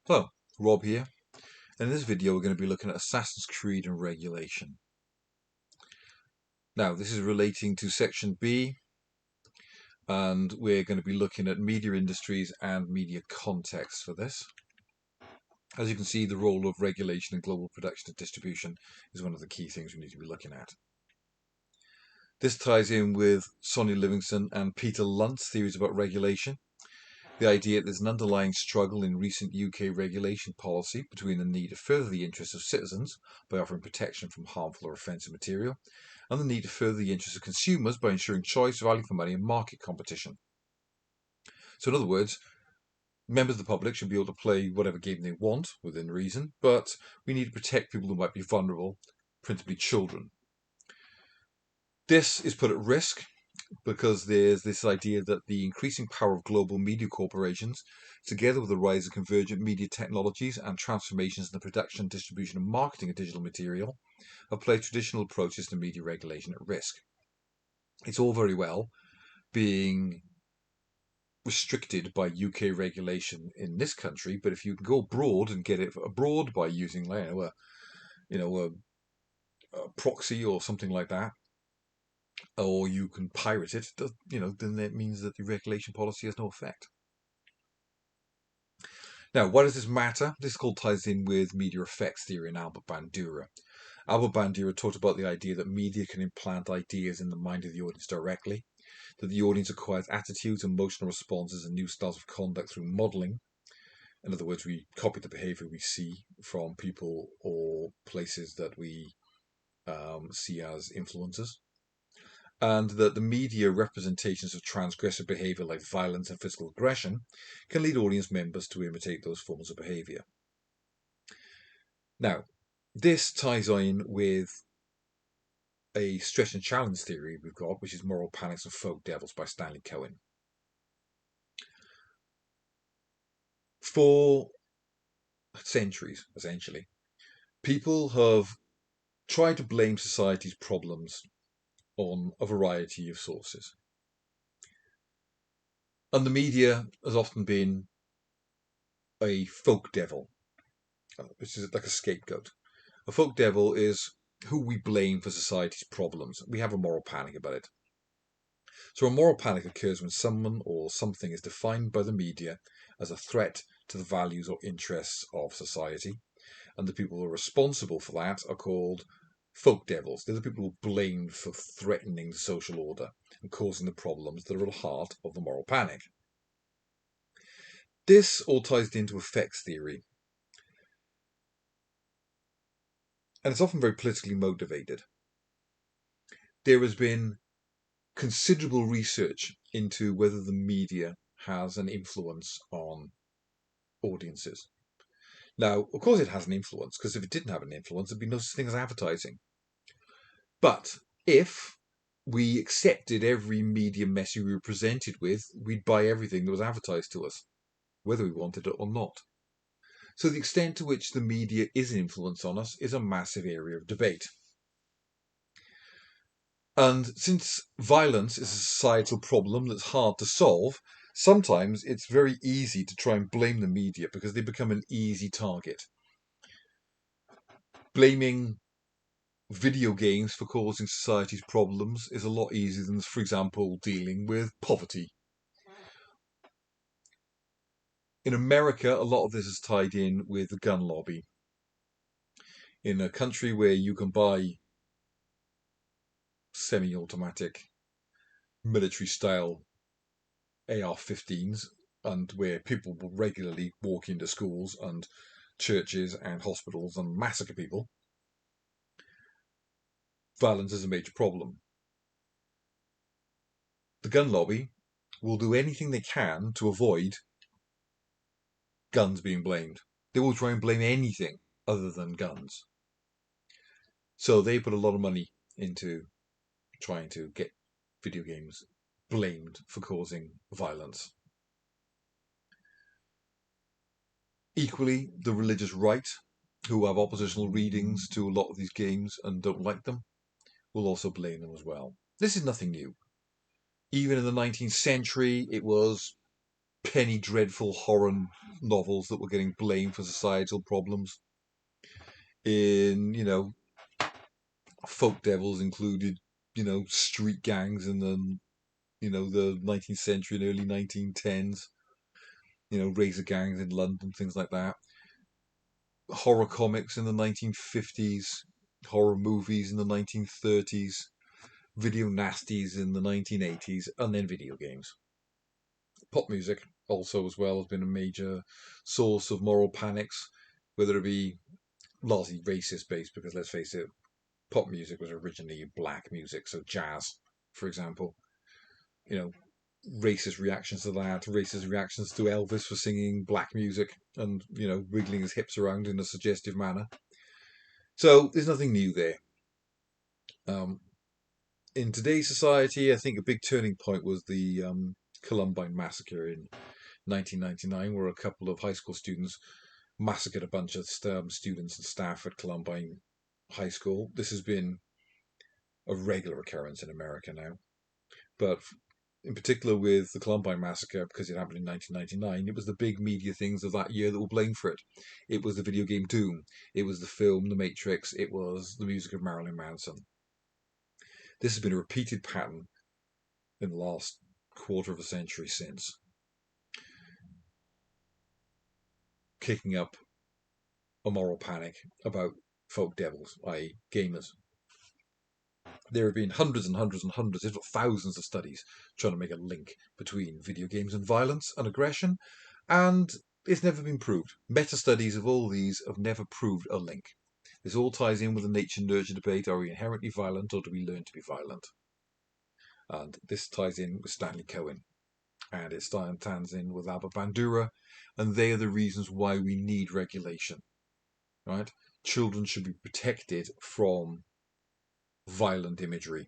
Hello, Rob here, and in this video we're going to be looking at Assassin's Creed and regulation. Now this is relating to section B, and we're going to be looking at media industries and media context for this. As you can see, the role of regulation in global production and distribution is one of the key things we need to be looking at. This ties in with Sonia Livingston and Peter Lunt's theories about regulation. The idea that there's an underlying struggle in recent UK regulation policy between the need to further the interests of citizens by offering protection from harmful or offensive material, and the need to further the interests of consumers by ensuring choice, value for money, and market competition. So in other words, members of the public should be able to play whatever game they want within reason, but we need to protect people who might be vulnerable, principally children. This is put at risk because there's this idea that the increasing power of global media corporations, together with the rise of convergent media technologies and transformations in the production, distribution, and marketing of digital material, have placed traditional approaches to media regulation at risk. It's all very well being restricted by UK regulation in this country, but if you can go abroad and get it abroad by using, a proxy or something like that, or you can pirate it, then that means that the regulation policy has no effect. Now, why does this matter? This all ties in with media effects theory and Albert Bandura. Albert Bandura talked about the idea that media can implant ideas in the mind of the audience directly, that the audience acquires attitudes, emotional responses, and new styles of conduct through modeling. In other words, we copy the behavior we see from people or places that we see as influencers. And that the media representations of transgressive behavior like violence and physical aggression can lead audience members to imitate those forms of behavior. Now, this ties in with a stretch and challenge theory we've got, which is Moral Panics and Folk Devils by Stanley Cohen. For centuries, essentially, people have tried to blame society's problems on a variety of sources. And the media has often been a folk devil, which is like a scapegoat. A folk devil is who we blame for society's problems. We have a moral panic about it. So a moral panic occurs when someone or something is defined by the media as a threat to the values or interests of society. And the people who are responsible for that are called folk devils. They're the people who are blamed for threatening the social order and causing the problems that are at the heart of the moral panic. This all ties into effects theory, and it's often very politically motivated. There has been considerable research into whether the media has an influence on audiences. Now, of course it has an influence, because if it didn't have an influence, there'd be no such thing as advertising. But if we accepted every media message we were presented with, we'd buy everything that was advertised to us, whether we wanted it or not. So the extent to which the media is an influence on us is a massive area of debate. And since violence is a societal problem that's hard to solve, sometimes it's very easy to try and blame the media because they become an easy target. Blaming video games for causing society's problems is a lot easier than, for example, dealing with poverty. In America, a lot of this is tied in with the gun lobby. In a country where you can buy semi-automatic military-style AR-15s and where people will regularly walk into schools and churches and hospitals and massacre people, violence is a major problem. The gun lobby will do anything they can to avoid guns being blamed. They will try and blame anything other than guns. So they put a lot of money into trying to get video games blamed for causing violence. Equally, the religious right, who have oppositional readings to a lot of these games and don't like them, will also blame them as well. This is nothing new. Even in the 19th century, it was penny dreadful horror novels that were getting blamed for societal problems. In, folk devils included, street gangs in the 19th century and early 1910s, razor gangs in London, things like that. Horror comics in the 1950s, horror movies in the 1930s, video nasties in the 1980s, and then video games. Pop music also as well has been a major source of moral panics, whether it be largely racist based, because let's face it, pop music was originally black music, so jazz, for example. You know, racist reactions to that, racist reactions to Elvis for singing black music and, wiggling his hips around in a suggestive manner. So there's nothing new there. Um, in today's society, I think a big turning point was the Columbine Massacre in 1999, where a couple of high school students massacred a bunch of students and staff at Columbine High School. This has been a regular occurrence in America now. But in particular with the Columbine Massacre, because it happened in 1999, it was the big media things of that year that were blamed for it. It was the video game Doom. It was the film The Matrix. It was the music of Marilyn Manson. This has been a repeated pattern in the last quarter of a century since, kicking up a moral panic about folk devils, i.e. gamers. There have been hundreds and hundreds and hundreds, if not thousands of studies trying to make a link between video games and violence and aggression, and it's never been proved. Meta-studies of all these have never proved a link. This all ties in with the nature-nurture debate. Are we inherently violent or do we learn to be violent? And this ties in with Stanley Cohen. And it ties in with Albert Bandura. And they are the reasons why we need regulation. Right? Children should be protected from violent imagery.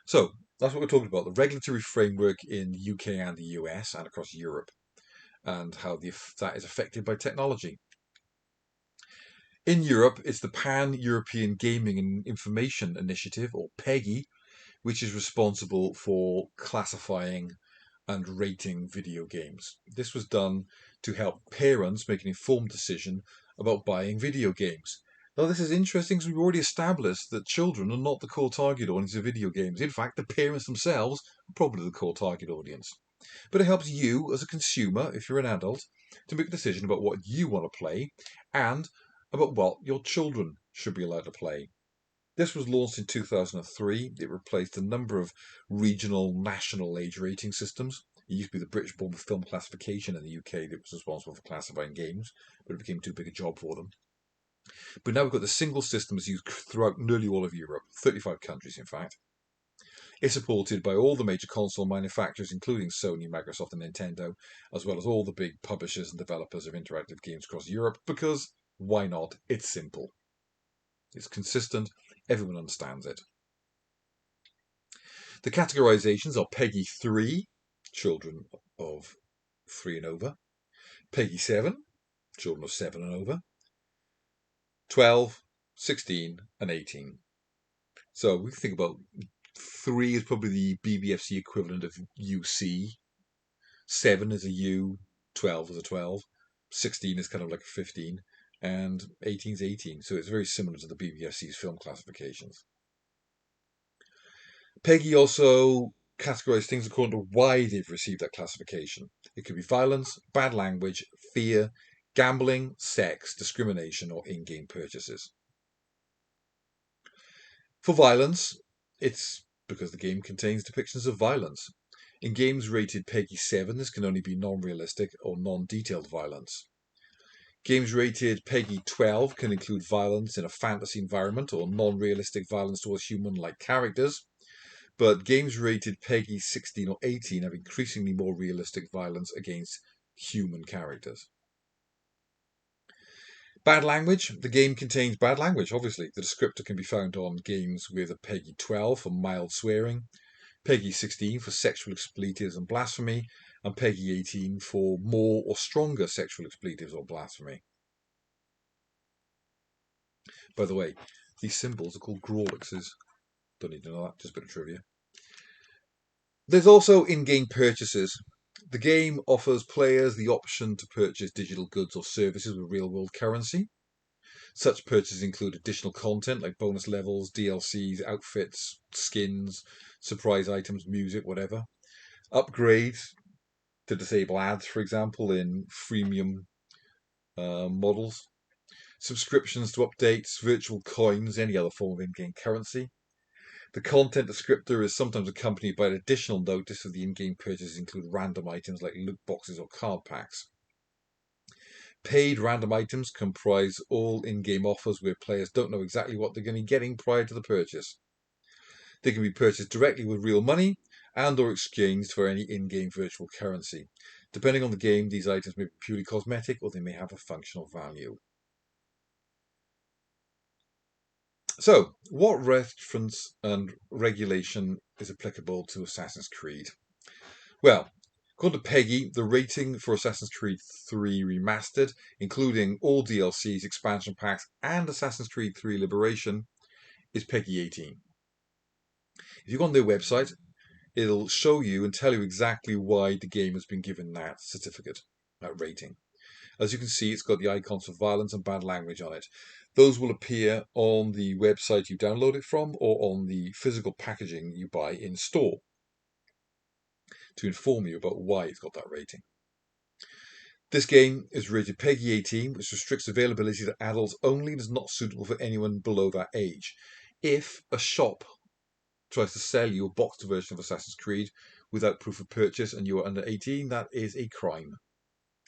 So that's what we're talking about, the regulatory framework in the UK and the US and across Europe, and how that is affected by technology. In Europe, it's the Pan-European Gaming and Information Initiative, or PEGI, which is responsible for classifying and rating video games. This was done to help parents make an informed decision about buying video games. Now, this is interesting because we've already established that children are not the core target audience of video games. In fact, the parents themselves are probably the core target audience. But it helps you as a consumer, if you're an adult, to make a decision about what you want to play and about what your children should be allowed to play. This was launched in 2003. It replaced a number of regional national age rating systems. It used to be the British Film Classification in the UK that was responsible for classifying games, but it became too big a job for them. But now we've got the single system that's used throughout nearly all of Europe, 35 countries in fact. It's supported by all the major console manufacturers, including Sony, Microsoft, and Nintendo, as well as all the big publishers and developers of interactive games across Europe, because why not? It's simple. It's consistent. Everyone understands it. The categorizations are PEGI 3, children of 3 and over, PEGI 7, children of 7 and over, 12, 16, and 18. So we think about 3 is probably the BBFC equivalent of UC, 7 is a U, 12 is a 12, 16 is kind of like a 15, and 18 is 18. So it's very similar to the BBFC's film classifications. PEGI also categorized things according to why they've received that classification. It could be violence, bad language, fear, gambling, sex, discrimination, or in-game purchases. For violence, it's because the game contains depictions of violence. In games rated PEGI 7, this can only be non-realistic or non-detailed violence. Games rated PEGI 12 can include violence in a fantasy environment or non-realistic violence towards human-like characters. But games rated PEGI 16 or 18 have increasingly more realistic violence against human characters. Bad language. The game contains bad language, obviously. The descriptor can be found on games with a PEGI 12 for mild swearing, PEGI 16 for sexual expletives and blasphemy, and PEGI 18 for more or stronger sexual expletives or blasphemy. By the way, these symbols are called Grawlixes. Don't need to know that, just a bit of trivia. There's also in-game purchases. The game offers players the option to purchase digital goods or services with real-world currency. Such purchases include additional content like bonus levels, DLCs, outfits, skins, surprise items, music, whatever. Upgrades to disable ads, for example, in freemium models. Subscriptions to updates, virtual coins, any other form of in-game currency. The content descriptor is sometimes accompanied by an additional notice of the in-game purchases include random items like loot boxes or card packs. Paid random items comprise all in-game offers where players don't know exactly what they're going to be getting prior to the purchase. They can be purchased directly with real money and or exchanged for any in-game virtual currency. Depending on the game, these items may be purely cosmetic or they may have a functional value. So, what reference and regulation is applicable to Assassin's Creed? Well, according to Peggy, the rating for Assassin's Creed 3 Remastered, including all DLCs, expansion packs, and Assassin's Creed 3 Liberation, is Peggy 18. If you go on their website, it'll show you and tell you exactly why the game has been given that certificate, that rating. As you can see, it's got the icons for violence and bad language on it. Those will appear on the website you download it from or on the physical packaging you buy in store to inform you about why it's got that rating. This game is rated Peggy 18, which restricts availability to adults only and is not suitable for anyone below that age. If a shop tries to sell you a boxed version of Assassin's Creed without proof of purchase and you are under 18, that is a crime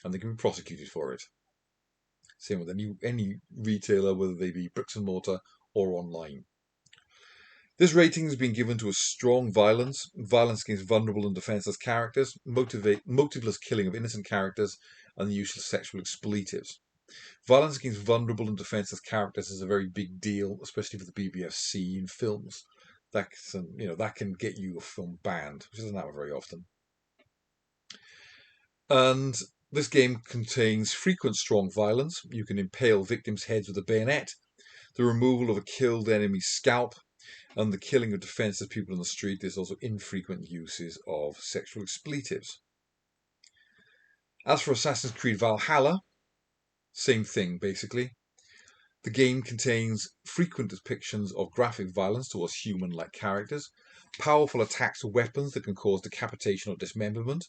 and they can be prosecuted for it. Same with any retailer, whether they be bricks and mortar or online. This rating has been given to a strong violence against vulnerable and defenseless characters, motiveless killing of innocent characters, and the use of sexual expletives. Violence against vulnerable and defenseless characters is a very big deal, especially for the BBFC in films. That can get you a film banned, which doesn't happen very often. And this game contains frequent strong violence. You can impale victims' heads with a bayonet, the removal of a killed enemy's scalp, and the killing of defenseless people on the street. There's also infrequent uses of sexual expletives. As for Assassin's Creed Valhalla, same thing basically. The game contains frequent depictions of graphic violence towards human-like characters, powerful attacks with weapons that can cause decapitation or dismemberment.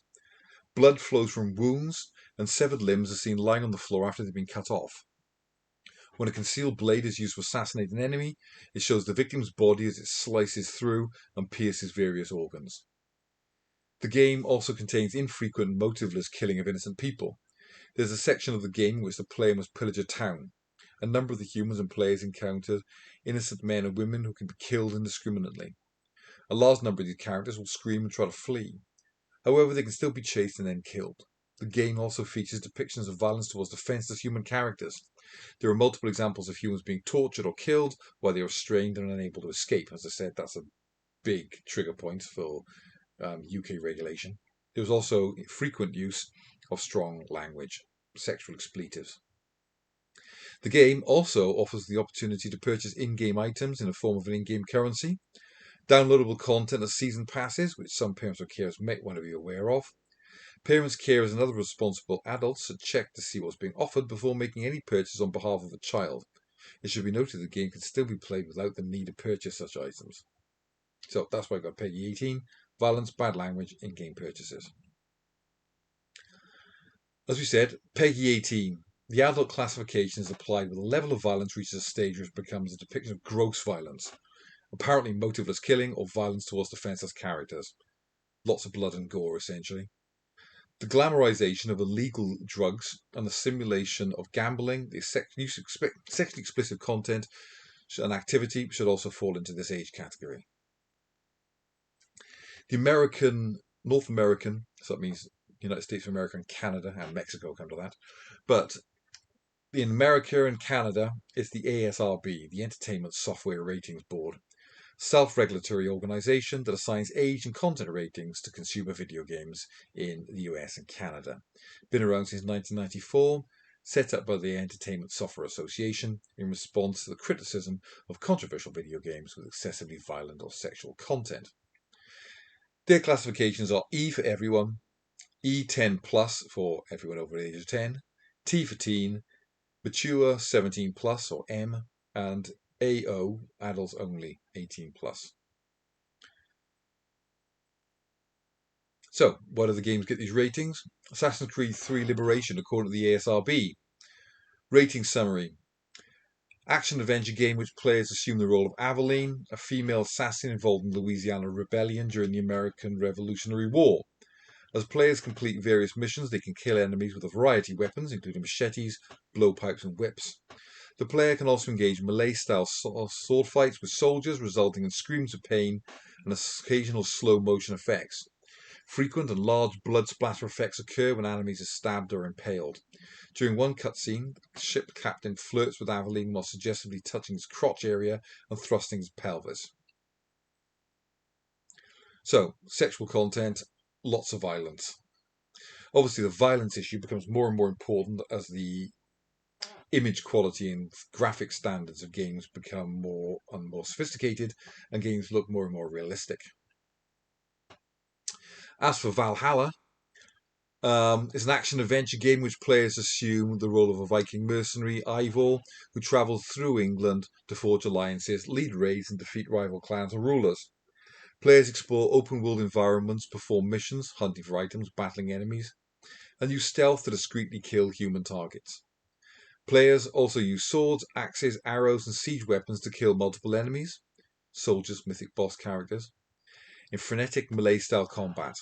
Blood flows from wounds, and severed limbs are seen lying on the floor after they've been cut off. When a concealed blade is used to assassinate an enemy, it shows the victim's body as it slices through and pierces various organs. The game also contains infrequent motiveless killing of innocent people. There's a section of the game in which the player must pillage a town. A number of the humans and players encounter innocent men and women who can be killed indiscriminately. A large number of these characters will scream and try to flee. However, they can still be chased and then killed. The game also features depictions of violence towards defenseless human characters. There are multiple examples of humans being tortured or killed while they are restrained and unable to escape. As I said, that's a big trigger point for UK regulation. There was also frequent use of strong language, sexual expletives. The game also offers the opportunity to purchase in-game items in the form of an in-game currency, downloadable content as season passes, which some parents or carers might want to be aware of. Parents, carers, and other responsible adults should check to see what's being offered before making any purchase on behalf of a child. It should be noted the game can still be played without the need to purchase such items. So that's why I got Peggy 18, violence, bad language, in-game purchases. As we said, Peggy 18. The adult classification is applied when the level of violence reaches a stage where it becomes a depiction of gross violence, apparently motiveless killing or violence towards defenseless characters. Lots of blood and gore, essentially. The glamorization of illegal drugs and the simulation of gambling, the use of sexually explicit content and activity should also fall into this age category. The North American, so that means United States of America and Canada and Mexico come to that, but in America and Canada, it's the ASRB, the Entertainment Software Ratings Board, self-regulatory organization that assigns age and content ratings to consumer video games in the US and Canada. Been around since 1994, set up by the Entertainment Software Association in response to the criticism of controversial video games with excessively violent or sexual content. Their classifications are E for everyone, E10 plus for everyone over the age of 10, T for teen, mature 17 plus or M, and AO, adults only, 18 plus. So, why do the games get these ratings? Assassin's Creed 3 Liberation, according to the ASRB. Rating summary. Action-adventure game which players assume the role of Aveline, a female assassin involved in the Louisiana Rebellion during the American Revolutionary War. As players complete various missions, they can kill enemies with a variety of weapons, including machetes, blowpipes, and whips. The player can also engage melee-style sword fights with soldiers, resulting in screams of pain and occasional slow-motion effects. Frequent and large blood splatter effects occur when enemies are stabbed or impaled. During one cutscene, the ship captain flirts with Aveline while suggestively touching his crotch area and thrusting his pelvis. So, sexual content, lots of violence. Obviously, the violence issue becomes more and more important as the image quality and graphic standards of games become more and more sophisticated and games look more and more realistic. As for Valhalla, it's an action-adventure game which players assume the role of a Viking mercenary, Eivor, who travels through England to forge alliances, lead raids, and defeat rival clans and rulers. Players explore open-world environments, perform missions, hunting for items, battling enemies, and use stealth to discreetly kill human targets. Players also use swords, axes, arrows, and siege weapons to kill multiple enemies, soldiers, mythic boss characters, in frenetic melee-style combat.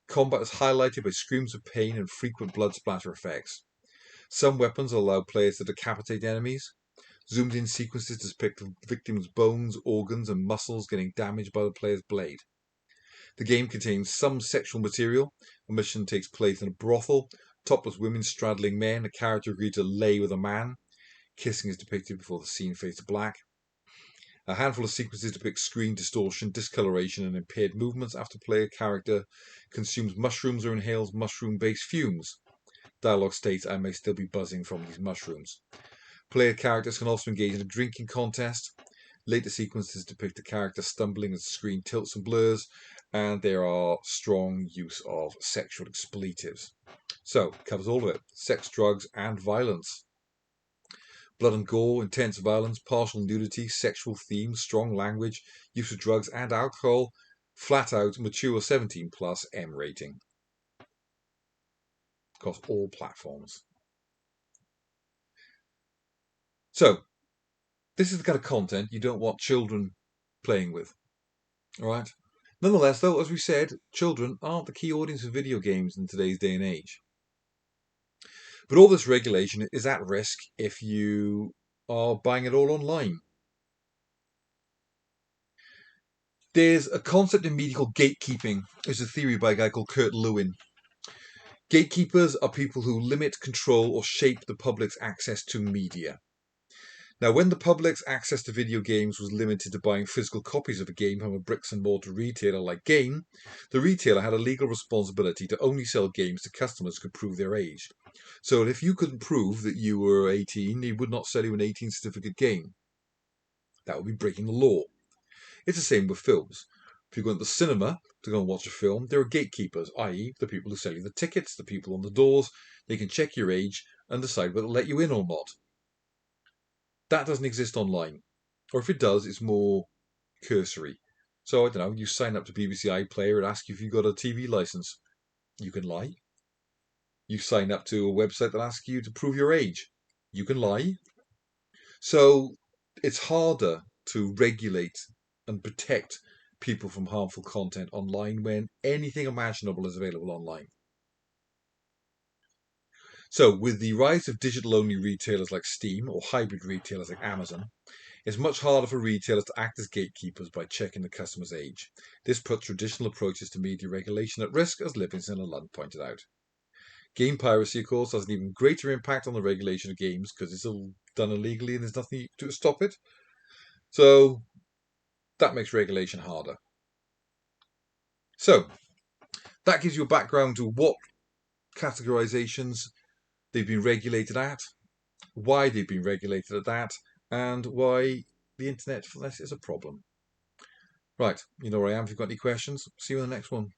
Combat is highlighted by screams of pain and frequent blood splatter effects. Some weapons allow players to decapitate enemies. Zoomed-in sequences depict the victim's bones, organs, and muscles getting damaged by the player's blade. The game contains some sexual material. A mission takes place in a brothel. Topless women straddling men. A character agreed to lay with a man. Kissing is depicted before the scene fades to black. A handful of sequences depict screen distortion, discoloration, and impaired movements after player character consumes mushrooms or inhales mushroom-based fumes. Dialogue states, "I may still be buzzing from these mushrooms." Player characters can also engage in a drinking contest. Later sequences depict the character stumbling as the screen tilts and blurs, and there are strong use of sexual expletives. So, it covers all of it. Sex, drugs, and violence. Blood and gore, intense violence, partial nudity, sexual themes, strong language, use of drugs and alcohol, flat out mature 17 plus M rating. Across all platforms. So, this is the kind of content you don't want children playing with. Alright? Nonetheless, though, as we said, children aren't the key audience of video games in today's day and age. But all this regulation is at risk if you are buying it all online. There's a concept in media called gatekeeping. It's a theory by a guy called Kurt Lewin. Gatekeepers are people who limit, control, or shape the public's access to media. Now, when the public's access to video games was limited to buying physical copies of a game from a bricks and mortar retailer like Game, the retailer had a legal responsibility to only sell games to customers who could prove their age. So if you couldn't prove that you were 18, he would not sell you an 18 certificate game. That would be breaking the law. It's the same with films. If you go into the cinema to go and watch a film, there are gatekeepers, i.e. the people who sell you the tickets, the people on the doors. They can check your age and decide whether to let you in or not. That doesn't exist online. Or if it does, it's more cursory. So, I don't know, you sign up to BBC iPlayer and ask you if you've got a TV license. You can lie. You sign up to a website that asks you to prove your age. You can lie. So, it's harder to regulate and protect people from harmful content online when anything imaginable is available online. So, with the rise of digital-only retailers like Steam or hybrid retailers like Amazon, it's much harder for retailers to act as gatekeepers by checking the customer's age. This puts traditional approaches to media regulation at risk, as Livingston and Lund pointed out. Game piracy, of course, has an even greater impact on the regulation of games because it's all done illegally and there's nothing you can do to stop it. So that makes regulation harder. So that gives you a background to what categorizations they've been regulated at, why they've been regulated at that, and why the internet for this is a problem. Right, you know where I am if you've got any questions. See you in the next one.